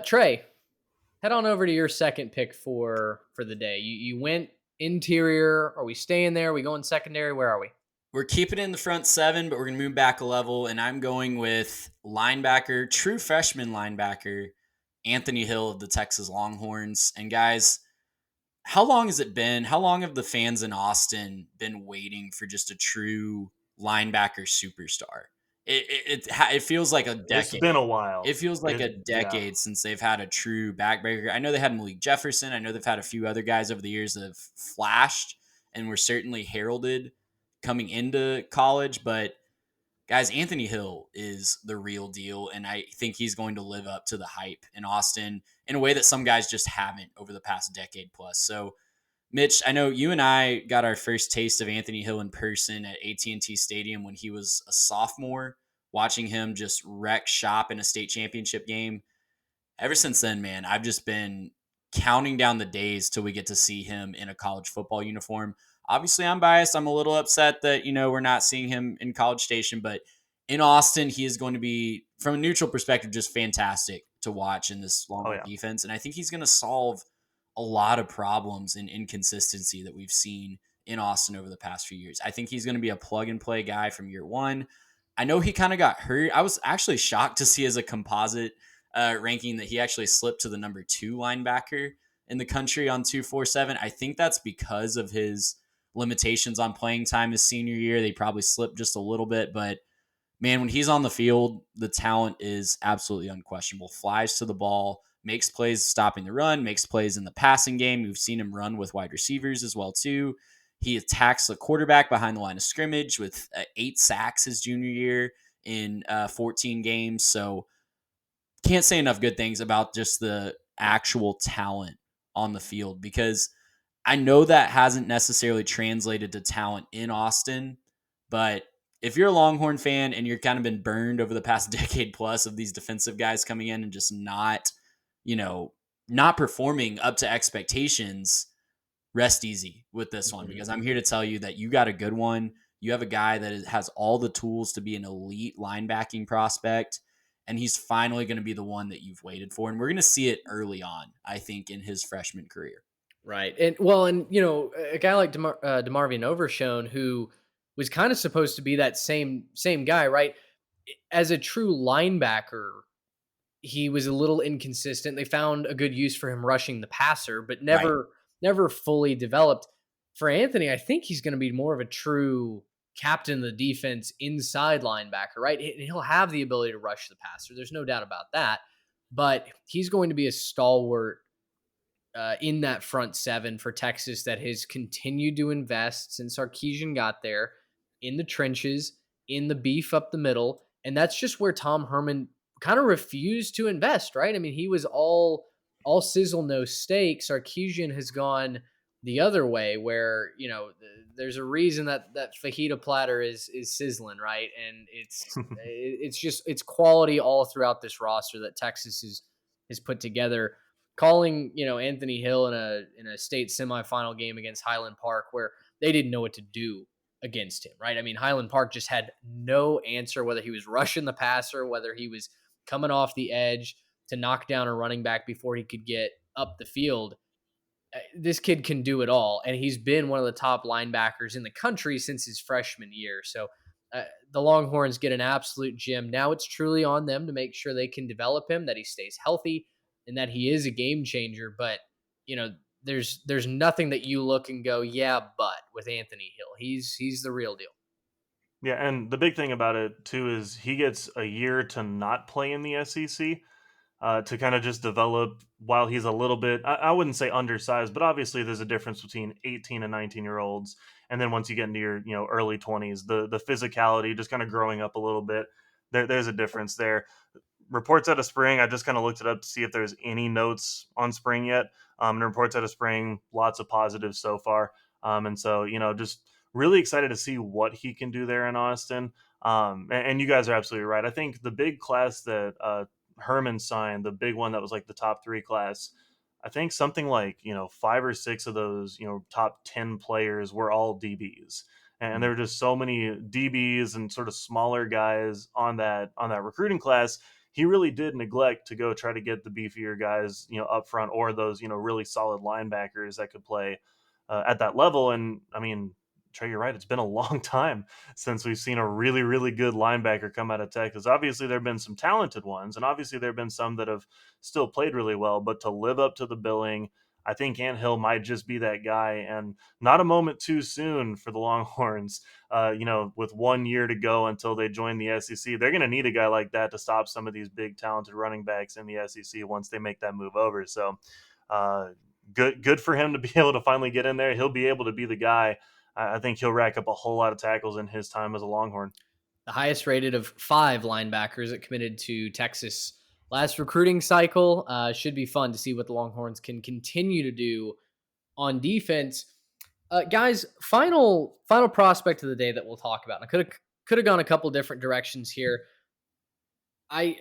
Trey, head on over to your second pick for the day. You went interior. Are we staying there? Are we going secondary? Where are we? We're keeping it in the front 7, but we're going to move back a level, and I'm going with linebacker, true freshman linebacker, Anthony Hill of the Texas Longhorns. And guys, how long has it been? How long have the fans in Austin been waiting for just a true linebacker superstar? It feels like a decade. It's been a while. It feels like a decade since they've had a true backbreaker. I know they had Malik Jefferson. I know they've had a few other guys over the years that have flashed and were certainly heralded coming into college. But guys, Anthony Hill is the real deal, and I think he's going to live up to the hype in Austin in a way that some guys just haven't over the past decade plus. So, Mitch, I know you and I got our first taste of Anthony Hill in person at AT&T Stadium when he was a sophomore, watching him just wreck shop in a state championship game. Ever since then, man, I've just been counting down the days till we get to see him in a college football uniform. Obviously, I'm biased. I'm a little upset that, we're not seeing him in College Station, but in Austin, he is going to be, from a neutral perspective, just fantastic to watch in this long defense. And I think he's going to solve a lot of problems and inconsistency that we've seen in Austin over the past few years. I think he's going to be a plug and play guy from year one. I know he kind of got hurt. I was actually shocked to see as a composite ranking that he actually slipped to the number 2 linebacker in the country on 247. I think that's because of his limitations on playing time his senior year. They probably slipped just a little bit, but man, when he's on the field, the talent is absolutely unquestionable. Flies to the ball, makes plays stopping the run, makes plays in the passing game. We've seen him run with wide receivers as well too. He attacks the quarterback behind the line of scrimmage with 8 sacks his junior year in 14 games. So can't say enough good things about just the actual talent on the field, because I know that hasn't necessarily translated to talent in Austin, but if you're a Longhorn fan and you're kind of been burned over the past decade plus of these defensive guys coming in and just not performing up to expectations, rest easy with this one, because I'm here to tell you that you got a good one. You have a guy that has all the tools to be an elite linebacking prospect, and he's finally going to be the one that you've waited for. And we're going to see it early on, I think, in his freshman career. Right. And a guy like DeMarvion Overshown, who was kind of supposed to be that same guy, right? As a true linebacker, he was a little inconsistent. They found a good use for him rushing the passer, but never fully developed. For Anthony, I think he's going to be more of a true captain of the defense inside linebacker, right? He'll have the ability to rush the passer. There's no doubt about that. But he's going to be a stalwart in that front 7 for Texas that has continued to invest since Sarkisian got there in the trenches, in the beef up the middle. And that's just where Tom Herman kind of refused to invest, right? I mean, he was all sizzle, no steak. Sarkisian has gone the other way where, there's a reason that fajita platter is sizzling, right? And it's quality all throughout this roster that Texas has put together. Calling, Anthony Hill in a state semifinal game against Highland Park where they didn't know what to do against him, right? I mean, Highland Park just had no answer, whether he was rushing the passer, whether he was coming off the edge to knock down a running back before he could get up the field. this kid can do it all. And he's been one of the top linebackers in the country since his freshman year. So the Longhorns get an absolute gem. Now it's truly on them to make sure they can develop him, that he stays healthy, and that he is a game changer. But, there's nothing that you look and go, yeah, but with Anthony Hill, he's the real deal. Yeah, and the big thing about it too is he gets a year to not play in the SEC, to kind of just develop while he's a little bit, I wouldn't say undersized, but obviously there's a difference between 18 and 19-year-olds. And then once you get into your, early 20s, the physicality, just kind of growing up a little bit, there's a difference there. Reports out of spring, I just kind of looked it up to see if there's any notes on spring yet. And reports out of spring, lots of positives so far. And so, just really excited to see what he can do there in Austin. And you guys are absolutely right. I think the big class that Herman signed, the big one that was like the top 3 class, I think something like 5 or 6 of those top 10 players were all DBs, and there were just so many DBs and sort of smaller guys on that recruiting class. He really did neglect to go try to get the beefier guys up front, or those really solid linebackers that could play at that level. And I mean, Trey, you're right. It's been a long time since we've seen a really, really good linebacker come out of Texas. Obviously, there have been some talented ones, and obviously there have been some that have still played really well. But to live up to the billing, I think Ant Hill might just be that guy, and not a moment too soon for the Longhorns. With 1 year to go until they join the SEC, they're going to need a guy like that to stop some of these big, talented running backs in the SEC once they make that move over. So, good for him to be able to finally get in there. He'll be able to be the guy. I think he'll rack up a whole lot of tackles in his time as a Longhorn. The highest rated of 5 linebackers that committed to Texas last recruiting cycle. Should be fun to see what the Longhorns can continue to do on defense. Guys, final prospect of the day that we'll talk about. I could have gone a couple different directions here. I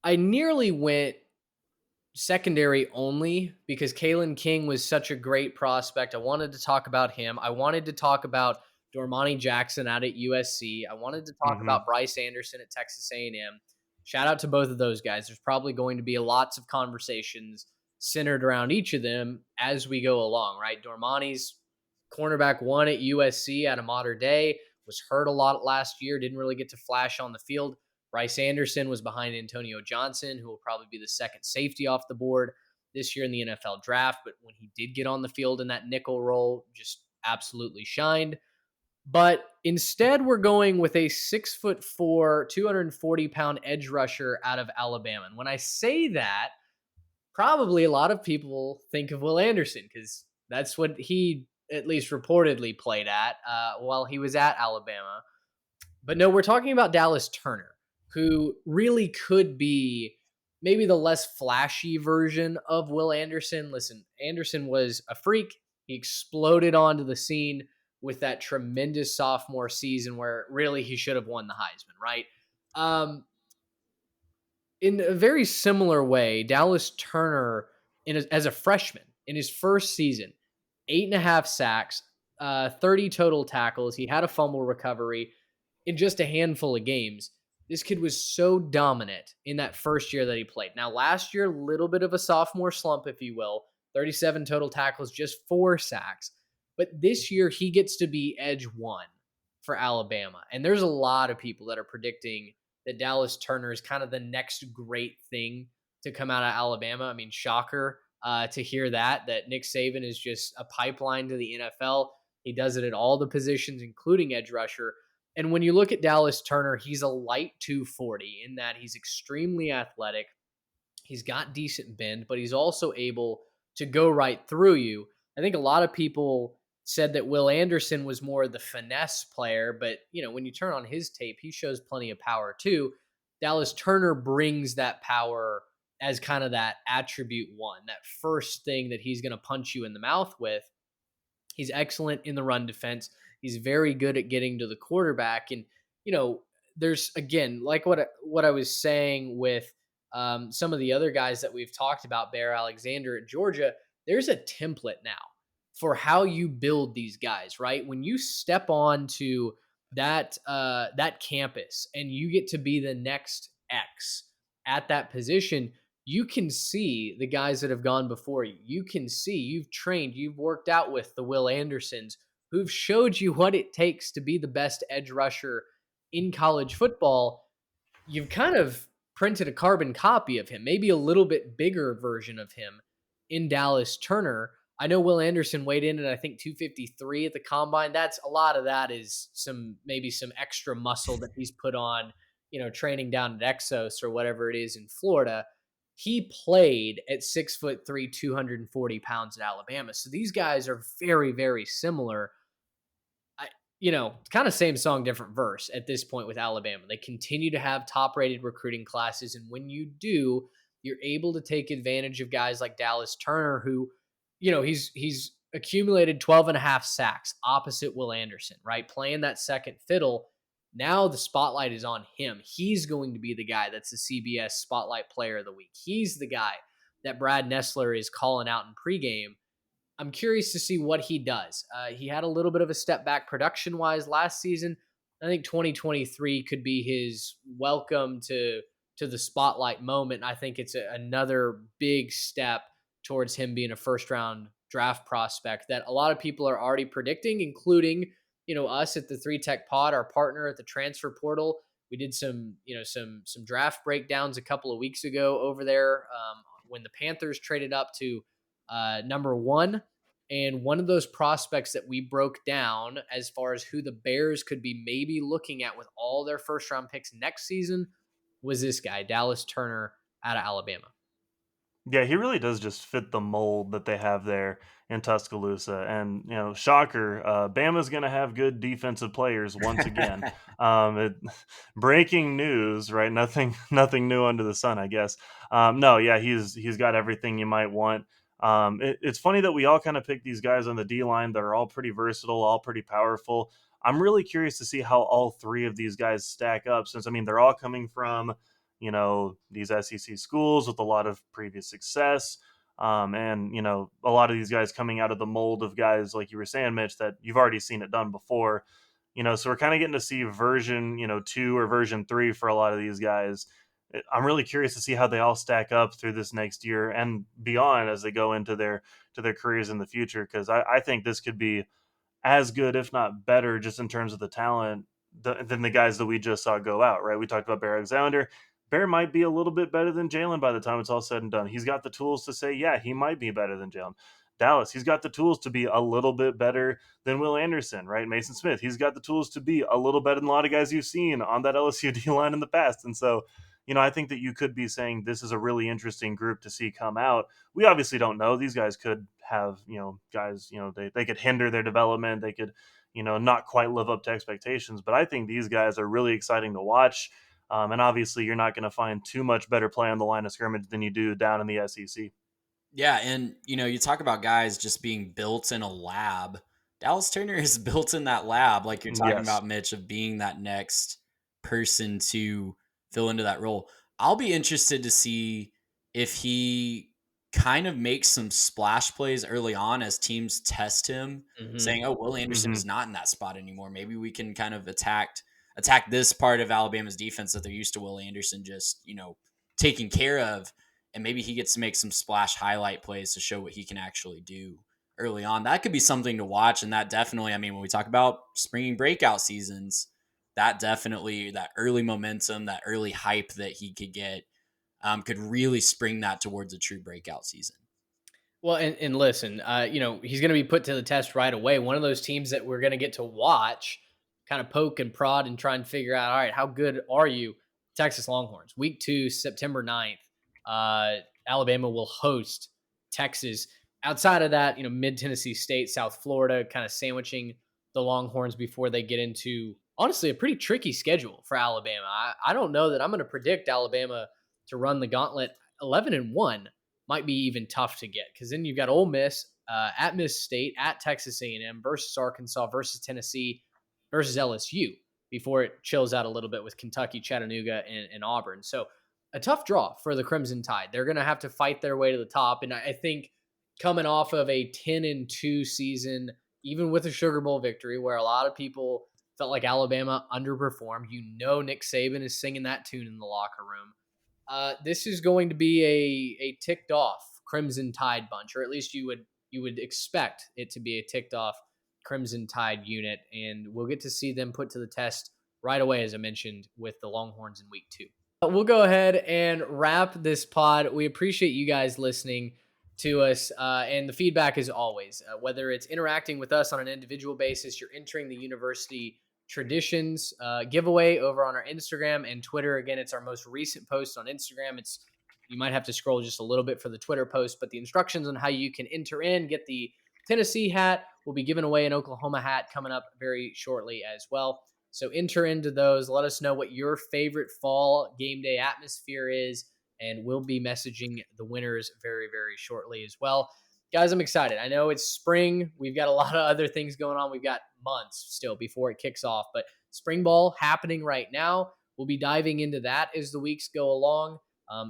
nearly went secondary only because Kalen King was such a great prospect. I wanted to talk about him. I wanted to talk about Dormani Jackson out at USC. I wanted to talk about Bryce Anderson at Texas A&M. Shout out to both of those guys. There's probably going to be lots of conversations centered around each of them as we go along, right? Dormani's cornerback 1 at USC out of Mater Dei, was hurt a lot last year, didn't really get to flash on the field. Bryce Anderson was behind Antonio Johnson, who will probably be the second safety off the board this year in the NFL draft. But when he did get on the field in that nickel role, just absolutely shined. But instead, we're going with a 6'4", 240-pound edge rusher out of Alabama. And when I say that, probably a lot of people think of Will Anderson, because that's what he at least reportedly played at while he was at Alabama. But no, we're talking about Dallas Turner, who really could be maybe the less flashy version of Will Anderson. Listen, Anderson was a freak. He exploded onto the scene with that tremendous sophomore season where really he should have won the Heisman, right? In a very similar way, Dallas Turner, as a freshman in his first season, 8.5 sacks, 30 total tackles. He had a fumble recovery in just a handful of games. This kid was so dominant in that first year that he played. Now, last year, a little bit of a sophomore slump, if you will. 37 total tackles, just 4 sacks. But this year, he gets to be edge 1 for Alabama. And there's a lot of people that are predicting that Dallas Turner is kind of the next great thing to come out of Alabama. I mean, shocker to hear that Nick Saban is just a pipeline to the NFL. He does it at all the positions, including edge rusher. And when you look at Dallas Turner, he's a light 240 in that he's extremely athletic. He's got decent bend, but he's also able to go right through you. I think a lot of people said that Will Anderson was more the finesse player, but when you turn on his tape, he shows plenty of power too. Dallas Turner brings that power as kind of that attribute 1, that first thing that he's going to punch you in the mouth with. He's excellent in the run defense. He's very good at getting to the quarterback. And, there's, again, like what I was saying with some of the other guys that we've talked about, Bear Alexander at Georgia, there's a template now for how you build these guys, right? When you step on to that campus and you get to be the next X at that position, you can see the guys that have gone before you. You can see you've trained, you've worked out with the Will Andersons who've showed you what it takes to be the best edge rusher in college football. You've kind of printed a carbon copy of him, maybe a little bit bigger version of him in Dallas Turner. I know Will Anderson weighed in at I think 253 at the combine. That's a lot of that is maybe some extra muscle that he's put on, training down at Exos or whatever it is in Florida. He played at 6'3", 240 pounds at Alabama. So these guys are very, very similar. Kind of same song, different verse at this point with Alabama. They continue to have top rated recruiting classes. And when you do, you're able to take advantage of guys like Dallas Turner, who, he's accumulated 12 and a half sacks opposite Will Anderson, right? Playing that second fiddle. Now the spotlight is on him. He's going to be the guy that's the CBS Spotlight Player of the Week. He's the guy that Brad Nessler is calling out in pregame. I'm curious to see what he does. He had a little bit of a step back production-wise last season. I think 2023 could be his welcome to the spotlight moment. I think it's another big step towards him being a first-round draft prospect that a lot of people are already predicting, including us at the 3 Tech Pod, our partner at the transfer portal. We did some draft breakdowns a couple of weeks ago over there when the Panthers traded up to number 1. And one of those prospects that we broke down as far as who the Bears could be maybe looking at with all their first round picks next season was this guy, Dallas Turner out of Alabama. Yeah, he really does just fit the mold that they have there in Tuscaloosa. And, shocker, Bama's going to have good defensive players once again. Breaking news, right? Nothing new under the sun, I guess. No, yeah, he's got everything you might want. It's funny that we all kind of pick these guys on the D line that are all pretty versatile, all pretty powerful. I'm really curious to see how all 3 of these guys stack up, since they're all coming from these SEC schools with a lot of previous success. And a lot of these guys coming out of the mold of guys like you were saying, Mitch, that you've already seen it done before. So we're kind of getting to see version 2 or version 3 for a lot of these guys. I'm really curious to see how they all stack up through this next year and beyond as they go into their careers in the future, because I think this could be as good, if not better, just in terms of the talent than the guys that we just saw go out, right? We talked about Bear Alexander. Bear might be a little bit better than Jalen by the time it's all said and done. He's got the tools to say, yeah, he might be better than Jalen. Dallas, he's got the tools to be a little bit better than Will Anderson, right? Mason Smith, he's got the tools to be a little better than a lot of guys you've seen on that LSU D line in the past. And so, I think that you could be saying this is a really interesting group to see come out. We obviously don't know. These guys could have, guys, they could hinder their development. They could, not quite live up to expectations. But I think these guys are really exciting to watch. And obviously, you're not going to find too much better play on the line of scrimmage than you do down in the SEC. Yeah, and you talk about guys just being built in a lab. Dallas Turner is built in that lab, like you're talking about, Mitch, of being that next person to fill into that role. I'll be interested to see if he kind of makes some splash plays early on as teams test him, saying, "Oh, Will Anderson is not in that spot anymore. Maybe we can kind of attack this part of Alabama's defense that they're used to Will Anderson just, taking care of." And maybe he gets to make some splash highlight plays to show what he can actually do early on. That could be something to watch. And that definitely, when we talk about spring breakout seasons, that early momentum, that early hype that he could get could really spring that towards a true breakout season. Well, and listen, he's going to be put to the test right away. One of those teams that we're going to get to watch, kind of poke and prod and try and figure out, all right, how good are you? Texas Longhorns, week 2, September 9th. Alabama will host Texas. Outside of that, mid Tennessee State, South Florida, kind of sandwiching the Longhorns before they get into, honestly, a pretty tricky schedule for Alabama. I don't know that I'm going to predict Alabama to run the gauntlet. 11-1 might be even tough to get, because then you've got Ole Miss at Miss State, at Texas A&M versus Arkansas versus Tennessee versus LSU before it chills out a little bit with Kentucky, Chattanooga, and Auburn. So a tough draw for the Crimson Tide. They're going to have to fight their way to the top. And I think coming off of a 10-2 season, even with a Sugar Bowl victory, where a lot of people felt like Alabama underperformed, Nick Saban is singing that tune in the locker room. This is going to be a ticked off Crimson Tide bunch, or at least you would expect it to be a ticked off Crimson Tide unit, and we'll get to see them put to the test right away, as I mentioned, with the Longhorns in week 2. We'll go ahead and wrap this pod. We appreciate you guys listening to us, and the feedback is always, whether it's interacting with us on an individual basis, you're entering the University Traditions giveaway over on our Instagram and Twitter. Again, it's our most recent post on Instagram. You might have to scroll just a little bit for the Twitter post, but the instructions on how you can enter in, get the Tennessee hat. We'll be giving away an Oklahoma hat coming up very shortly as well. So enter into those. Let us know what your favorite fall game day atmosphere is, and we'll be messaging the winners very, very shortly as well. Guys, I'm excited. I know it's spring. We've got a lot of other things going on. We've got months still before it kicks off, but spring ball happening right now. We'll be diving into that as the weeks go along.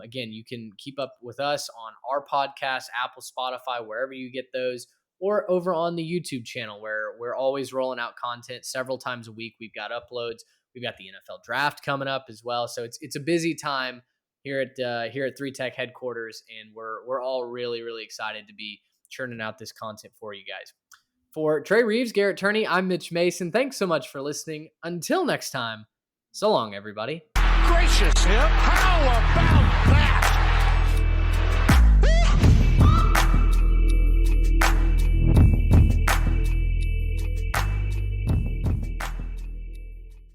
Again, you can keep up with us on our podcast, Apple, Spotify, wherever you get those, or over on the YouTube channel where we're always rolling out content several times a week. We've got uploads. We've got the NFL draft coming up as well. So it's a busy time here at 3 Tech headquarters, and we're all really, really excited to be churning out this content for you guys. For Trey Reeves, Garrett Turney, I'm Mitch Mason. Thanks so much for listening. Until next time, so long, everybody. Gracious, how about that?